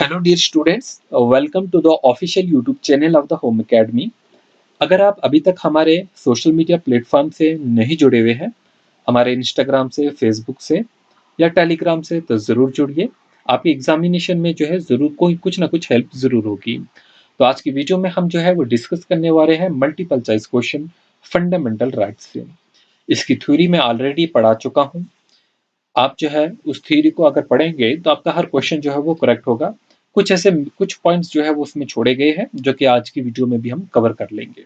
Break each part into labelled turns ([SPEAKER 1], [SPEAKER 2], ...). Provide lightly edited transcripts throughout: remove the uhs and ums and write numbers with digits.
[SPEAKER 1] Hello dear students, welcome to the official YouTube channel of the Home Academy. अगर आप अभी तक हमारे सोशल मीडिया प्लेटफॉर्म से नहीं जुड़े हुए हैं, हमारे इंस्टाग्राम से, फेसबुक से या टेलीग्राम से, तो ज़रूर जुड़िए। आपकी एग्जामिनेशन में जो है ज़रूर कोई कुछ ना कुछ हेल्प ज़रूर होगी। तो आज की वीडियो में हम जो है वो डिस्कस करने वाले हैं multiple choice question fundamental rights से। इसकी थ्योरी मैं ऑलरेडी पढ़ा चुका हूँ। आप जो है उस थ्योरी को अगर पढ़ेंगे तो आपका हर क्वेश्चन जो है वो करेक्ट होगा। कुछ पॉइंट्स जो है वो उसमें छोड़े गए हैं जो कि आज की वीडियो में भी हम कवर कर लेंगे।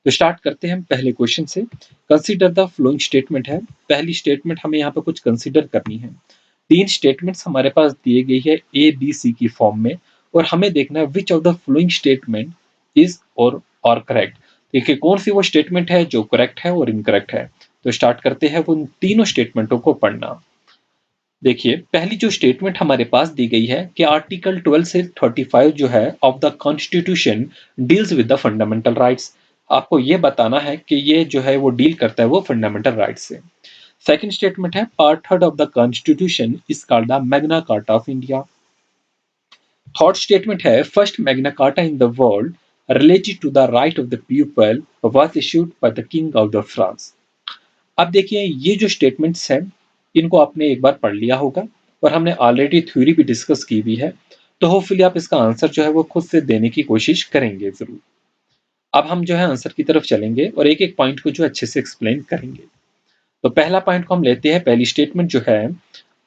[SPEAKER 1] तो स्टार्ट करते हैं हम पहले क्वेश्चन से। कंसीडर द फ्लोइंग स्टेटमेंट है। पहली स्टेटमेंट हमें यहाँ पे कुछ कंसीडर करनी है। तीन स्टेटमेंट्स हमारे पास दिए गई है ए बी सी की फॉर्म में, और हमें देखना है which of the following statement is और करेक्ट। देखिए कौन सी वो स्टेटमेंट है जो करेक्ट है और इनकरेक्ट है। तो स्टार्ट करते हैं उन तीनों स्टेटमेंटों को पढ़ना। देखिए पहली जो स्टेटमेंट हमारे पास दी गई है कि आर्टिकल 12 से 35 जो है of the constitution deals with the fundamental rights. आपको ये बताना है कि ये जो है वो डील करता है वो फंडामेंटल राइट्स से। सेकंड स्टेटमेंट है part third of the constitution is called the Magna Carta of India. Third statement है first Magna Carta in the world related to the right of the people was issued by the king of the France. अब देखिए ये जो statements हैं इनको आपने एक बार पढ़ लिया होगा, और हमने ऑलरेडी थ्योरी भी डिस्कस की हुई है। तो होपफुली आप इसका आंसर जो है वो खुद से देने की कोशिश करेंगे जरूर। अब हम जो है आंसर की तरफ चलेंगे और एक एक पॉइंट को जो अच्छे से एक्सप्लेन करेंगे। तो पहला पॉइंट को हम लेते हैं। पहली स्टेटमेंट जो है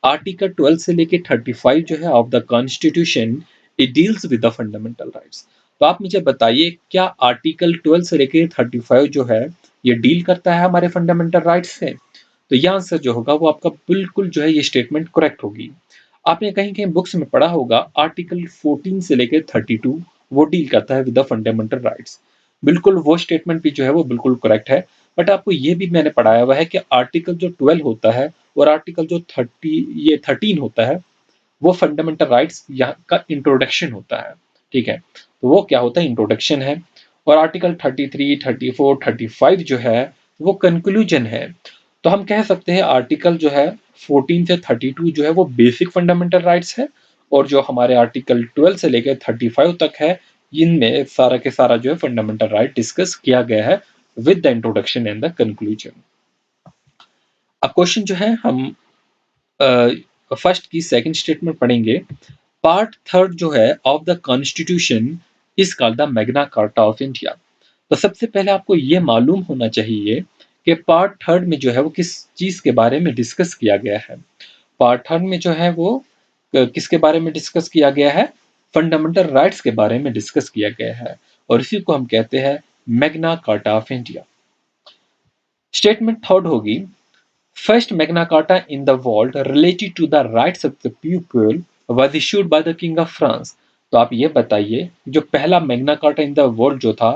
[SPEAKER 1] आर्टिकल 12 से लेके 35 जो है of the constitution it deals with the fundamental rights. तो आप मुझे बताइए क्या आर्टिकल 12 से लेके 35 जो है ये डील करता है हमारे फंडामेंटल राइट्स से? तो ये आंसर जो होगा वो आपका बिल्कुल जो है ये स्टेटमेंट करेक्ट होगी। आपने कहीं कहीं बुक्स में पढ़ा होगा आर्टिकल 14 से लेकर 32 वो डील करता है विद द फंडामेंटल राइट्स। बिल्कुल वो स्टेटमेंट भी जो है वो बिल्कुल करेक्ट है। बट आपको ये भी मैंने पढ़ाया हुआ है कि आर्टिकल जो 12 होता है और आर्टिकल जो 13 होता है वो फंडामेंटल राइट्स यहाँ का इंट्रोडक्शन होता है। ठीक है, तो वो क्या होता है, इंट्रोडक्शन है। और आर्टिकल 33, 34, 35 जो है वो कंक्लूजन है। तो हम कह सकते हैं आर्टिकल जो है 14 से 32 जो है वो बेसिक फंडामेंटल राइट्स है, और जो हमारे आर्टिकल 12 से लेकर 35 तक है इनमें सारा के सारा जो है फंडामेंटल राइट डिस्कस किया गया है with the introduction and the conclusion. अब क्वेश्चन जो है हम फर्स्ट की सेकंड स्टेटमेंट पढ़ेंगे। पार्ट थर्ड जो है of the constitution is called the Magna Carta of India. तो सबसे पहले आपको ये मालूम होना चाहिए कि पार्ट थर्ड में जो है वो किस चीज के बारे में डिस्कस किया गया है। पार्ट थर्ड में जो है वो किसके बारे में डिस्कस किया गया है? फंडामेंटल राइट्स के बारे में डिस्कस किया गया है, और इसी को हम कहते हैं Magna Carta of India. Statement third होगी first Magna Carta in the world related to the rights of the people was issued by the king of France. तो आप ये बताइए जो पहला Magna Carta in the world जो था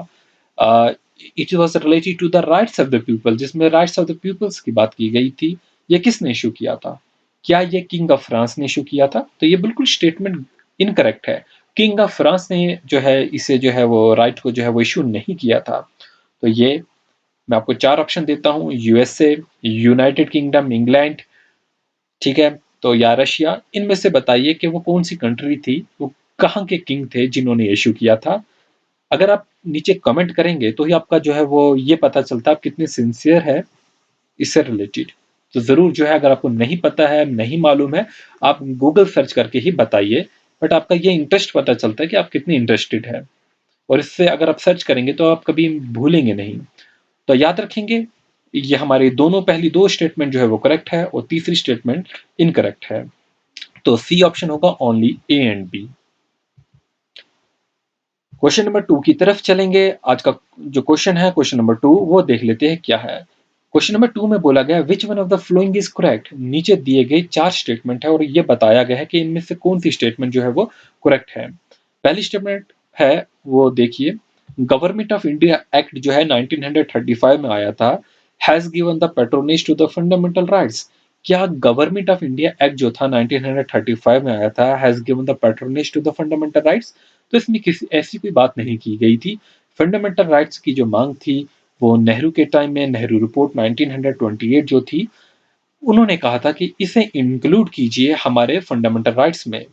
[SPEAKER 1] it was related to the rights of the people, जिसमें rights of the peoples की बात की गई थी। ये किसने इशू किया था? क्या ये किंग ऑफ फ्रांस ने इशू किया था? तो ये बिल्कुल स्टेटमेंट इनकरेक्ट है। किंग ऑफ फ्रांस ने जो है इसे जो है वो राइट को जो है वो इशू नहीं किया था। तो ये मैं आपको चार ऑप्शन देता हूँ, यूएसए, यूनाइटेड किंगडम, इंग्लैंड, ठीक है, तो या रशिया। इनमें से बताइए कि वो कौन सी कंट्री थी, वो कहाँ के किंग थे जिन्होंने इशू किया था। अगर आप नीचे कमेंट करेंगे तो ही आपका जो है वो ये पता चलता है आप कितने सिंसियर है इससे रिलेटेड। तो जरूर जो है अगर आपको नहीं पता है, नहीं मालूम है, आप गूगल सर्च करके ही बताइए। बट आपका ये इंटरेस्ट पता चलता है कि आप कितने इंटरेस्टेड है, और इससे अगर आप सर्च करेंगे तो आप कभी भूलेंगे नहीं। तो याद रखेंगे ये हमारी दोनों पहली दो स्टेटमेंट जो है वो करेक्ट है और तीसरी स्टेटमेंट इनकरेक्ट है। तो सी ऑप्शन होगा only A and B. Question number 2 की तरफ चलेंगे। आज का जो क्वेश्चन है क्वेश्चन नंबर 2 वो देख लेते हैं क्या है। क्वेश्चन नंबर 2 में बोला गया which one of the following is correct. नीचे दिए गए चार स्टेटमेंट है और ये बताया गया है कि इनमें से कौन सी स्टेटमेंट जो है वो करेक्ट है। पहली स्टेटमेंट है वो देखिए, गवर्नमेंट ऑफ इंडिया एक्ट जो है 1935 में आया था has given the patronage to the fundamental rights. क्या गवर्नमेंट ऑफ इंडिया एक्ट जो था 1935 में आया था has given the patronage to the fundamental rights? तो इसमें किसी ऐसी कोई बात नहीं की गई थी। फंडामेंटल राइट्स की जो मांग थी वो नेहरू के टाइम में, नेहरू रिपोर्ट 1928 जो थी, उन्होंने कहा था कि इसे इंक्लूड कीजिए हमारे फंडामेंटल राइट्स में।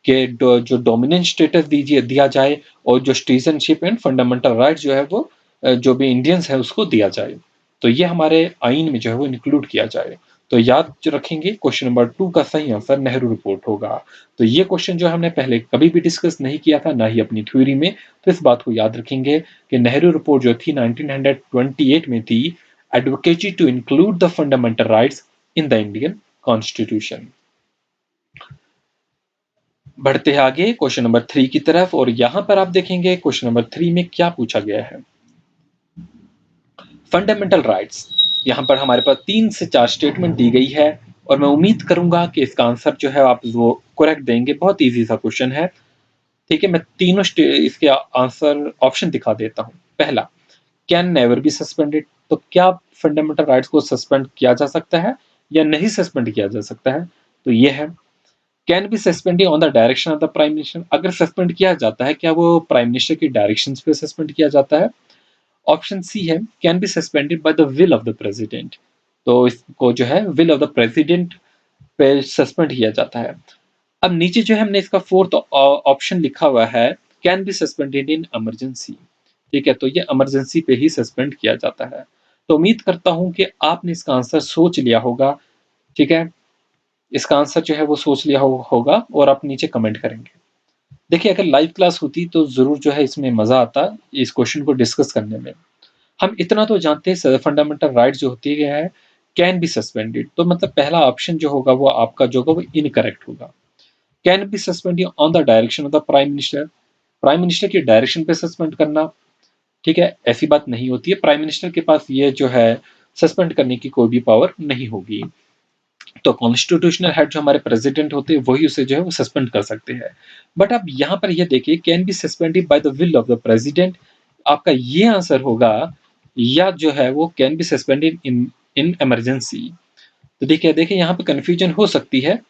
[SPEAKER 1] कि जो डोमिनेंट स्टेटस दिया जाए और जो सिटीजनशिप एंड फंडामेंटल राइट्स जो है वो जो भी इंडियंस है उसको दिया जाए। तो ये हमारे आइन में जो है वो इंक्लूड किया जाए। तो याद जो रखेंगे क्वेश्चन नंबर 2 का सही आंसर नेहरू रिपोर्ट होगा। तो ये क्वेश्चन जो हमने पहले कभी भी डिस्कस नहीं किया था, ना ही अपनी थ्योरी में, तो इस बात को याद रखेंगे कि नेहरू रिपोर्ट जो थी 1928 में थी, advocated to include the fundamental rights in the Indian Constitution। बढ़ते हैं आगे क्वेश्चन नंबर 3 की तरफ, और यहां पर आप देखेंगे क्वेश्चन नंबर 3 में क्या पूछा गया है। फंडामेंटल राइट्स, यहां पर हमारे पास 3 से 4 स्टेटमेंट दी गई है और मैं उम्मीद करूंगा कि इसका आंसर जो है आप वो करेक्ट देंगे। बहुत इजी सा क्वेश्चन है, ठीक है। मैं तीनों इसके आंसर ऑप्शन दिखा देता हूं। पहला, कैन नेवर बी सस्पेंडेड, तो क्या फंडामेंटल राइट्स को सस्पेंड किया जा सकता है या नहीं सस्पेंड किया जा सकता है, तो ये है। Can be suspended on the direction of the prime minister, अगर सस्पेंड किया जाता है क्या वो प्राइम मिनिस्टर की डायरेक्शंस पे सस्पेंड किया जाता है। ऑप्शन सी है, can be suspended by the will of the president, तो इसको जो है विल ऑफ द प्रेसिडेंट पे सस्पेंड किया जाता है। अब नीचे जो है हमने इसका फोर्थ ऑप्शन लिखा हुआ है, can be suspended in emergency, ठीक है, तो ये इमरजेंसी पे ही सस्पेंड किया जाता है। तो उम्मीद करता हूं कि आपने इसका आंसर सोच लिया होगा, ठीक है। इसका आंसर जो है वो सोच लिया होगा और आप नीचे कमेंट करेंगे। देखिए, अगर लाइव क्लास होती तो जरूर जो है इसमें मजा आता इस क्वेश्चन को डिस्कस करने में। हम इतना तो जानते हैं फंडामेंटल राइट जो होती है कैन बी सस्पेंडेड, तो मतलब पहला ऑप्शन जो होगा वो आपका जो होगा वो इनकरेक्ट होगा। Can be suspended on the direction of the prime minister, prime minister की डायरेक्शन पे सस्पेंड करना, ठीक है, ऐसी बात नहीं होती है। प्राइम मिनिस्टर के पास ये जो है सस्पेंड करने की कोई भी पावर नहीं होगी। तो कॉन्स्टिट्यूशनल हेड जो हमारे प्रेसिडेंट होते हैं वही उसे जो है वो सस्पेंड कर सकते हैं। बट आप यहाँ पर ये देखिए, can be suspended by the will of the president, आपका ये आंसर होगा, या जो है वो can be suspended in in emergency. तो देखिए देखिए यहाँ पे कंफ्यूजन हो सकती है,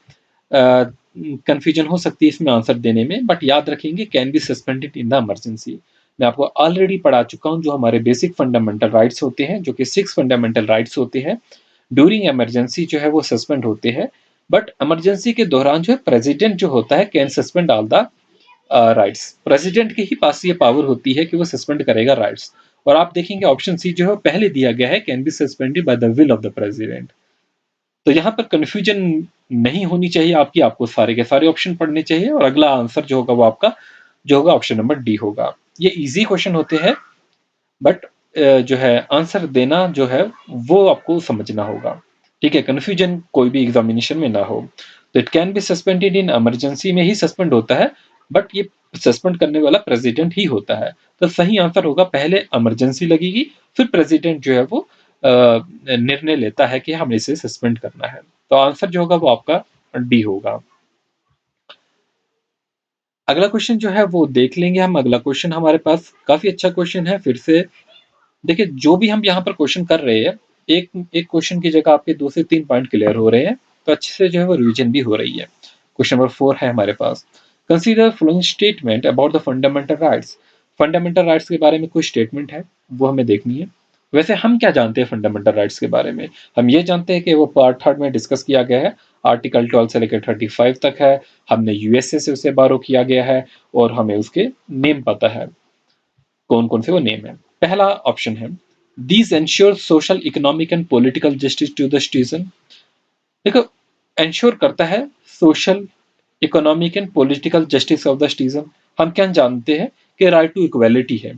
[SPEAKER 1] कंफ्यूजन हो सकती है इसमें आंसर देने में, बट याद रखेंगे can be suspended in the emergency. मैं आपको ऑलरेडी पढ़ा चुका हूँ जो हमारे बेसिक फंडामेंटल राइट्स होते हैं, जो कि 6 फंडामेंटल राइट्स होते हैं, ड्यूरिंग इमरजेंसी जो है वो सस्पेंड होते हैं। बट इमरजेंसी के दौरान जो है प्रेसिडेंट जो होता है can suspend all the rights, president के ही पास ये पावर होती है कि वो सस्पेंड करेगा राइट्स। और आप देखेंगे ऑप्शन सी जो है पहले दिया गया है, can be suspended by the will of the president. तो यहाँ पर कंफ्यूजन नहीं होनी चाहिए आपकी, आपको सारे के सारे ऑप्शन पढ़ने चाहिए और अगला आंसर जो होगा वो आपका जो होगा ऑप्शन नंबर डी होगा। ये इजी क्वेश्चन होते हैं, बट जो है आंसर देना जो है वो आपको समझना होगा, ठीक है, कंफ्यूजन कोई भी एग्जामिनेशन में ना हो। तो it can be suspended in emergency में ही सस्पेंड होता है, बट ये सस्पेंड करने वाला प्रेसिडेंट ही होता है। तो सही आंसर होगा पहले इमरजेंसी लगेगी, फिर प्रेसिडेंट जो है वो निर्णय लेता है कि हमें इसे सस्पेंड करना है। तो आंसर जो होगा वो आपका डी होगा। अगला क्वेश्चन जो है वो देख लेंगे हम। अगला क्वेश्चन हमारे पास काफी अच्छा क्वेश्चन है। फिर से देखिए, जो भी हम यहाँ पर क्वेश्चन कर रहे हैं, एक एक क्वेश्चन की जगह आपके 2 से 3 पॉइंट क्लियर हो रहे हैं, तो अच्छे से जो है वो रिवीजन भी हो रही है। क्वेश्चन नंबर 4 है हमारे पास, consider following statement about the fundamental rights. Fundamental rights के बारे में कोई स्टेटमेंट है वो हमें देखनी है। वैसे हम क्या जानते हैं फंडामेंटल राइट्स के बारे में, हम ये जानते हैं कि वो पार्ट 3 में डिस्कस किया गया है, आर्टिकल 12 से लेकर 35 तक है। हमने यूएसए से उसे बारो किया गया है और हमें उसके नेम पता है, कौन कौन से वो नेम है। पहला ऑप्शन है, these ensure social economic and political justice to the citizen. देखो, एंश्योर करता है social economic and political justice of the citizen. हम क्या जानते हैं कि राइट टू इक्वालिटी है,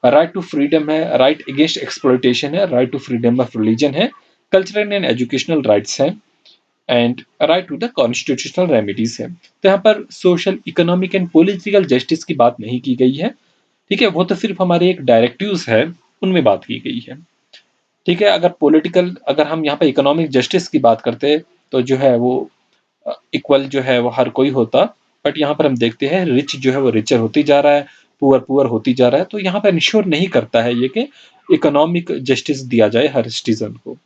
[SPEAKER 1] राइट टू फ्रीडम है, राइट अगेंस्ट एक्सप्लॉइटेशन है, right to freedom of religion है, कल्चरल एंड एजुकेशनल राइट्स हैं, and right to the constitutional remedies है। तो यहाँ पर social economic and political justice की बात नहीं की गई है, ठीक है, वो तो सिर्फ हमारे एक डायरेक्टिव्स है उनमें बात की गई है, ठीक है। अगर हम यहाँ पे इकोनॉमिक जस्टिस की बात करते तो जो है वो इक्वल जो है वो हर कोई होता, बट यहाँ पर हम देखते हैं रिच जो है वो रिचर होती जा रहा है, पुअर पुअर होती जा रहा है। तो यहाँ पर इंश्योर नहीं करता है ये कि इकोनॉमिक जस्टिस दिया जाए हर सिटीजन को।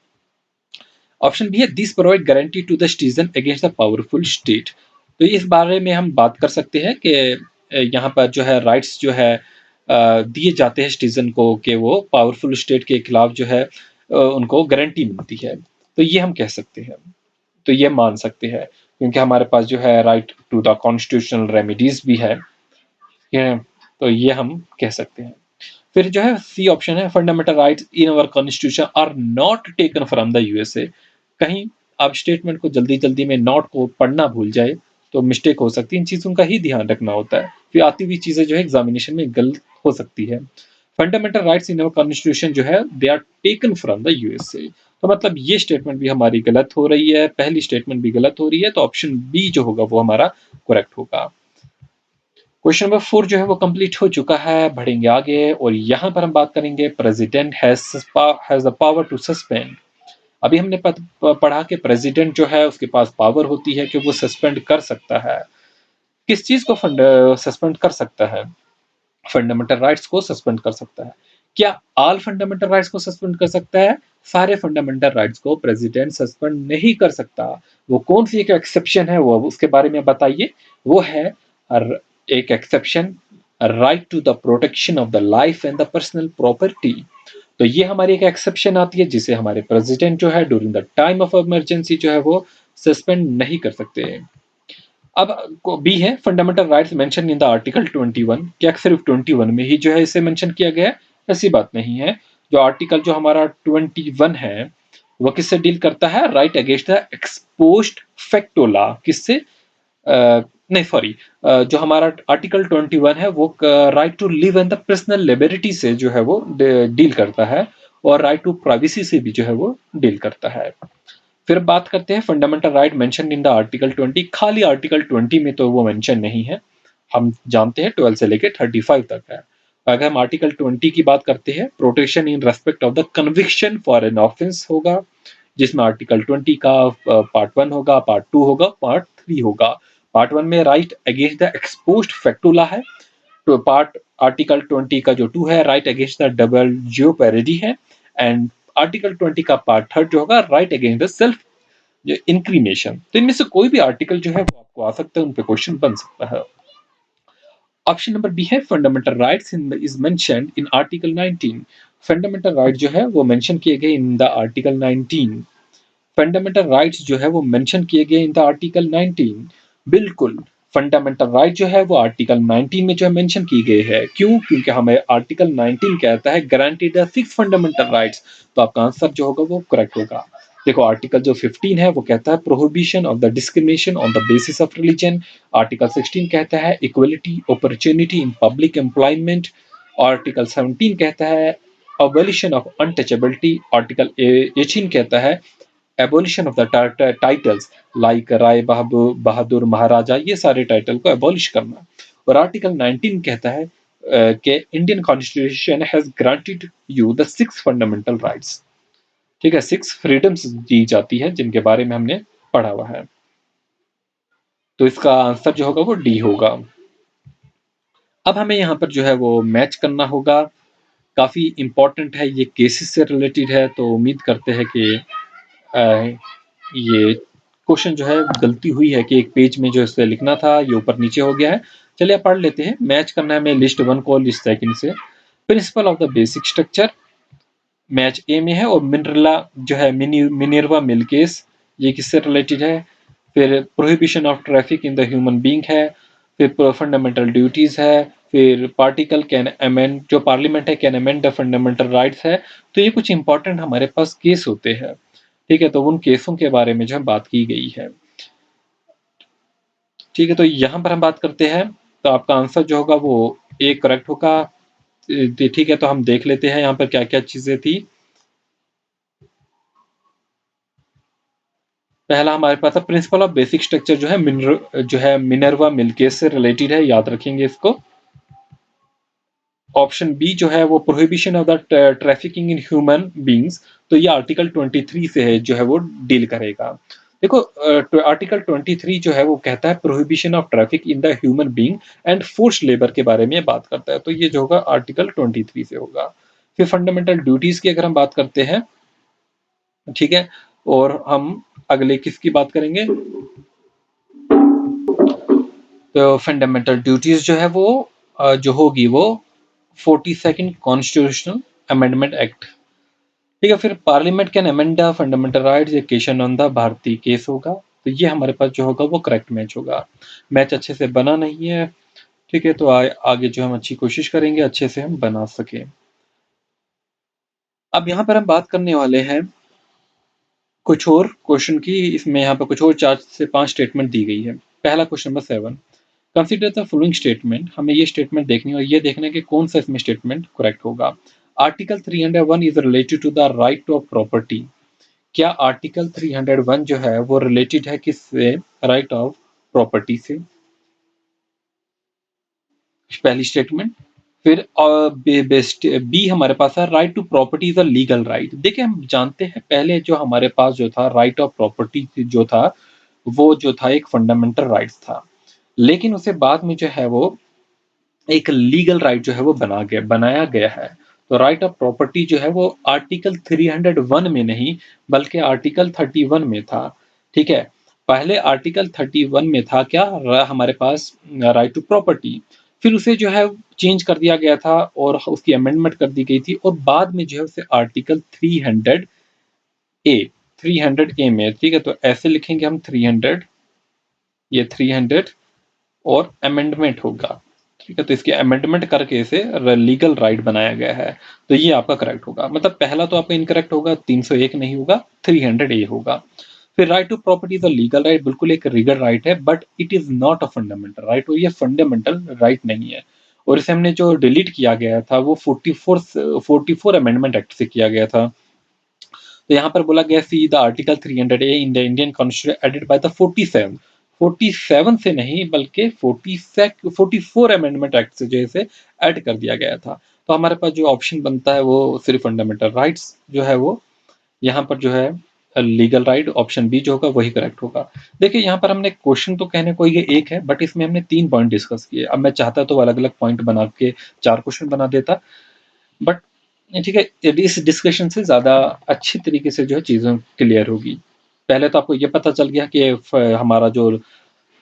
[SPEAKER 1] ऑप्शन बी है, this provide guarantee to the citizen against the powerful state. तो इस बारे में हम बात कर सकते हैं कि यहाँ पर जो है राइट्स जो है दिए जाते हैं सिटीजन को कि वो पावरफुल स्टेट के खिलाफ जो है उनको गारंटी मिलती है। तो ये हम कह सकते हैं, तो ये मान सकते हैं। क्योंकि हमारे पास जो है right to the constitutional remedies भी है, तो ये हम कह सकते हैं। फिर जो है सी ऑप्शन है, fundamental rights in our constitution are not taken from the USA. कहीं आप स्टेटमेंट को जल्दी जल्दी में नॉट को पढ़ना भूल जाए तो मिस्टेक हो सकती है, इन चीज़ों का ही ध्यान रखना होता है, फिर आती हुई चीज़ें जो है एग्जामिनेशन में गलत हो सकती है। Fundamental rights in our constitution जो है they are taken from the USA, तो मतलब ये स्टेटमेंट भी हमारी गलत हो रही है, पहली स्टेटमेंट भी गलत हो रही है, तो ऑप्शन बी जो होगा वो हमारा करेक्ट होगा। क्वेश्चन नंबर 4 जो है वो कंप्लीट हो चुका है, बढ़ेंगे आगे और यहाँ पर हम बात करेंगे president has the power to suspend. अभी हमने पढ़ा कि प्रेसिडेंट जो है उसके पास पावर होती है कि वो सस्पेंड कर सकता है। किस चीज को सस्पेंड कर सकता है? फंडामेंटल राइट्स को सस्पेंड कर सकता है। क्या ऑल फंडामेंटल राइट्स को सस्पेंड कर सकता है? सारे फंडामेंटल राइट्स को प्रेसिडेंट सस्पेंड नहीं कर सकता। वो कौन सी एक एक्सेप्शन है, वो उसके बारे में बताइए। वो है एक exception, right to the protection of the life and the personal property. तो ये हमारी एक एक्सेप्शन आती है जिसे हमारे प्रेसिडेंट जो है during the time of emergency जो है वो सस्पेंड नहीं कर सकते। अब बी है, fundamental rights mention in the article 21। क्या सिर्फ 21 में ही जो है इसे मेंशन किया गया है? ऐसी बात नहीं है। जो आर्टिकल जो हमारा 21 है वो किससे डील करता है? Right against the ex post facto law. किससे? नहीं सॉरी, जो हमारा आर्टिकल 21 है वो right to live and the personal liberty से जो है वो डील करता है, और राइट टू प्राइवेसी से भी जो है वो डील करता है। फिर बात करते हैं fundamental right mention in the article 20। खाली आर्टिकल 20 में तो वो मेंशन नहीं है, हम जानते हैं 12 से लेकर 35 तक है। अगर हम आर्टिकल 20 की बात करते हैं, protection in respect of the conviction for an offence होगा, जिसमें आर्टिकल 20 का पार्ट 1 होगा, पार्ट 2 होगा, पार्ट 3 होगा। पार्ट 1 में राइट अगेंस्ट द एक्सपोज्ड फैक्टुला है, तो पार्ट आर्टिकल 20 का जो 2 है राइट अगेंस्ट द डबल जियोपैरिडी है, एंड आर्टिकल 20 का पार्ट 3 जो होगा राइट अगेंस्ट द सेल्फ इंक्रीमेशन। तो इनमें से कोई भी आर्टिकल जो है वो आपको आ सकता है, उन पे क्वेश्चन बन सकता है। ऑप्शन नंबर बी है, fundamental rights is mentioned in article 19। Fundamental right जो है वो मेंशन किए गए in the article 19। Fundamental rights जो है वो मेंशन किए गए इन द आर्टिकल 19। बिल्कुल, फंडामेंटल राइट जो है वो आर्टिकल 19 में जो है मेंशन की गई है। क्यों? क्योंकि हमें आर्टिकल 19 कहता है गारंटीड द 6 फंडामेंटल राइट्स। तो आपका आंसर जो होगा वो करेक्ट होगा। देखो, आर्टिकल जो 15 है वो कहता है prohibition of the discrimination on the basis of religion. Article 16 कहता है equality opportunity in public employment. Article 17 कहता है abolition of untouchability। आर्टिकल 18 कहता है abolition of the titles like Rai Bahadur Maharaja, ये सारे टाइटल को एबॉलिश करना। और आर्टिकल 19 कहता है कि Indian constitution has granted you the 6 fundamental rights. ठीक है, 6 फ्रीडम्स दी जाती है जिनके बारे में हमने पढ़ा हुआ है। तो इसका आंसर जो होगा वो डी होगा। अब हमें यहाँ पर जो है वो मैच करना होगा। काफी इंपॉर्टेंट है, ये केसेस से रिलेटेड है, तो उम्मीद करते हैं कि ये क्वेश्चन जो है गलती हुई है कि एक पेज में जो इसे लिखना था ये ऊपर नीचे हो गया है। चलिए पढ़ लेते हैं। मैच करना है हमें लिस्ट 1 को लिस्ट सेकंड से। Principle of the basic structure match A में है, और मिनरला जो है मिनर्वा मिल्केस, ये किससे रिलेटेड है? फिर prohibition of traffic in the human being है, फिर फंडामेंटल ड्यूटीज है, फिर पार्टिकल कैन अमेंड, जो पार्लियामेंट है can amend the fundamental rights है। तो ये कुछ इंपॉर्टेंट हमारे पास केस होते हैं। ठीक है, तो उन केसों के बारे में जो है बात की गई है। ठीक है, तो यहाँ पर हम बात करते हैं, तो आपका आंसर जो होगा वो ए करेक्ट होगा। ठीक है, तो हम देख लेते हैं यहाँ पर क्या क्या चीजें थी। पहला हमारे पास है प्रिंसिपल ऑफ बेसिक स्ट्रक्चर, जो है मिनर्वा मिल्केस से रिलेटेड है, याद रखेंगे इसको। ऑप्शन बी जो है वो prohibition of the trafficking in human beings, तो ये आर्टिकल 23 से है जो है वो डील करेगा। देखो, आर्टिकल 23 जो है वो कहता है prohibition of traffic in the human being and force labour के बारे में बात करता है, तो ये जो होगा आर्टिकल 23 से होगा। फिर फंडामेंटल ड्यूटीज की अगर हम बात करते हैं, ठीक है, और हम अगले किसकी बात करेंगे, तो फंडामेंटल ड्यूटीज जो है वो जो होगी वो 42nd कॉन्स्टिट्यूशनल अमेंडमेंट एक्ट। ठीक है, फिर parliament can amend the fundamental rights, ये क्वेश्चन ऑन द भारतीय केस होगा। तो ये हमारे पास जो होगा वो करेक्ट मैच होगा। मैच अच्छे से बना नहीं है, ठीक है, तो आगे जो हम अच्छी कोशिश करेंगे अच्छे से हम बना सकें। अब यहाँ पर हम बात करने वाले हैं कुछ और क्वेश्चन की। इसमें यहाँ पर कुछ और 4 से 5 स्टेटमेंट दी गई है। पहला question number 7, consider the following statement. हमें ये स्टेटमेंट देखनी है और ये देखना है कि कौन सा इसमें स्टेटमेंट करेक्ट होगा। Article 301 is related to the right of property. क्या आर्टिकल 301 जो है वो रिलेटेड है किससे? राइट ऑफ प्रॉपर्टी से, पहली स्टेटमेंट। फिर बी हमारे पास है right to property is a legal right. देखिए हम जानते हैं पहले जो हमारे पास जो था राइट ऑफ प्रॉपर्टी जो था वो जो था एक फंडामेंटल राइट्स था, लेकिन उसे बाद में जो है वो एक लीगल राइट जो है वो बनाया गया है। तो राइट ऑफ प्रॉपर्टी जो है वो आर्टिकल 301 में नहीं बल्कि आर्टिकल 31 में था। ठीक है, पहले आर्टिकल 31 में था क्या, हमारे पास राइट टू प्रॉपर्टी, फिर उसे जो है चेंज कर दिया गया था और उसकी अमेंडमेंट कर दी गई थी और बाद में जो है उसे आर्टिकल 300 ए में, ठीक है, तो ऐसे लिखेंगे हम 300, ये 300 और अमेंडमेंट होगा। ठीक है, तो इसकी अमेंडमेंट करके इसे लीगल राइट बनाया गया है। तो ये आपका करेक्ट होगा, मतलब पहला तो आपका इनकरेक्ट होगा, 301 नहीं होगा, 300 ए होगा। फिर right to property is a legal right, बिल्कुल एक लीगल राइट है but it is not a fundamental right, और ये फंडामेंटल राइट नहीं है। और इसे हमने जो डिलीट किया गया था वो 44 अमेंडमेंट एक्ट से किया गया था। तो यहाँ पर बोला गया C the article 300 A in the Indian constitution added by the 47 से नहीं बल्कि 44 अमेंडमेंट एक्ट से जो है ऐड कर दिया गया था। तो हमारे पास जो ऑप्शन बनता है वो सिर्फ फंडामेंटल राइट्स जो है वो यहाँ पर जो है लीगल राइट, ऑप्शन बी जो होगा वही करेक्ट होगा। देखिए यहाँ पर हमने क्वेश्चन तो कहने को ये एक है बट इसमें हमने 3 पॉइंट डिस्कस किए। अब मैं चाहता तो अलग अलग पॉइंट बना के 4 क्वेश्चन बना देता, बट ठीक है, इस डिस्कशन से ज़्यादा अच्छी तरीके से जो है चीज़ें क्लियर होगी। पहले तो आपको ये पता चल गया कि हमारा जो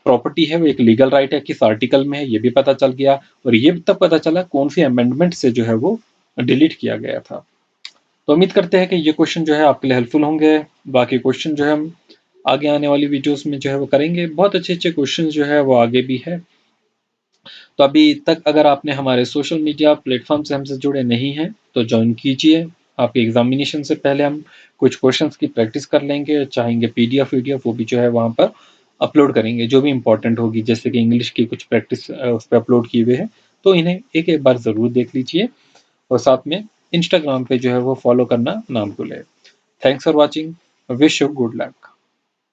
[SPEAKER 1] प्रॉपर्टी है वो एक लीगल राइट है, किस आर्टिकल में है ये भी पता चल गया, और ये तब पता चला कौन सी अमेंडमेंट से जो है वो डिलीट किया गया था। तो उम्मीद करते हैं कि ये क्वेश्चन जो है आपके लिए हेल्पफुल होंगे। बाकी क्वेश्चन जो है हम आगे आने वाली वीडियोस में जो है वो करेंगे। बहुत अच्छे अच्छे क्वेश्चन जो है वो आगे भी है। तो अभी तक अगर आपने हमारे सोशल मीडिया प्लेटफॉर्म से हमसे जुड़े नहीं हैं तो ज्वाइन कीजिए। आपके एग्जामिनेशन से पहले हम कुछ क्वेश्चंस की प्रैक्टिस कर लेंगे, चाहेंगे पीडीएफ वीडियो वो भी जो है वहाँ पर अपलोड करेंगे जो भी इंपॉर्टेंट होगी, जैसे कि इंग्लिश की कुछ प्रैक्टिस उस पर अपलोड किए हुए हैं, तो इन्हें एक एक बार ज़रूर देख लीजिए और साथ में इंस्टाग्राम पे जो है वो फॉलो करना ना भूलें। Thanks for watching, wish you good luck.